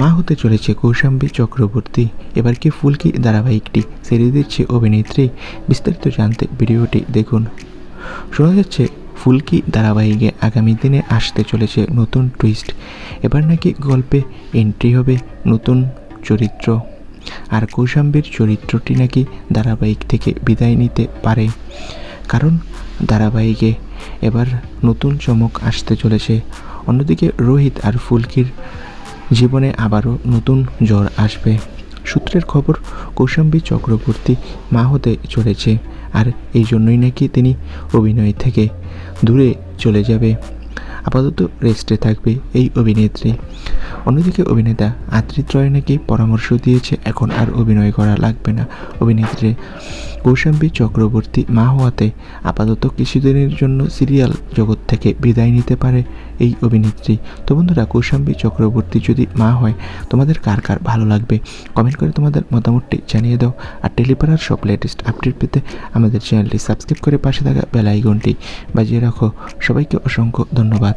মা হতে চলেছে কৌশাম্বী চক্রবর্তী। এবার কি ফুলকি ধারাবাহিকটি ছেড়ে দিচ্ছে অভিনেত্রী? বিস্তারিত জানতে ভিডিওটি দেখুন। শোনা যাচ্ছে ফুলকি ধারাবাহিকে আগামী দিনে আসতে চলেছে নতুন টুইস্ট। এবার নাকি গল্পে এন্ট্রি হবে নতুন চরিত্র, আর কৌশাম্বীর চরিত্রটি নাকি ধারাবাহিক থেকে বিদায় নিতে পারে, কারণ ধারাবাহিকে এবার নতুন চমক আসতে চলেছে। অন্যদিকে রোহিত আর ফুলকির জীবনে আবারও নতুন ঝড় আসবে। সূত্রের খবর, কৌশাম্বী চক্রবর্তী মা হতে চলেছে, আর এই জন্যই নাকি তিনি অভিনয় থেকে দূরে চলে যাবে। আপাতত রেস্টে থাকবে এই অভিনেত্রী। অন্যদিকে অভিনেতা আদ্রিত রয় নাকি পরামর্শ দিয়েছে এখন আর অভিনয় করা লাগবে না অভিনেত্রী। কৌশাম্বী চক্রবর্তী মা হওয়াতে আপাতত কিছুদিনের জন্য সিরিয়াল জগৎ থেকে বিদায় নিতে পারে এই অভিনেত্রী। তো বন্ধুরা, কৌশাম্বী চক্রবর্তী যদি মা হয়, তোমাদের কার কার ভালো লাগবে কমেন্ট করে তোমাদের মতামতটি জানিয়ে দাও। আর টেলিপাড়ার সব লেটেস্ট আপডেট পেতে আমাদের চ্যানেলটি সাবস্ক্রাইব করে পাশে থাকা বেল আইকনটি বাজিয়ে রাখো। সবাইকে অসংখ্য ধন্যবাদ।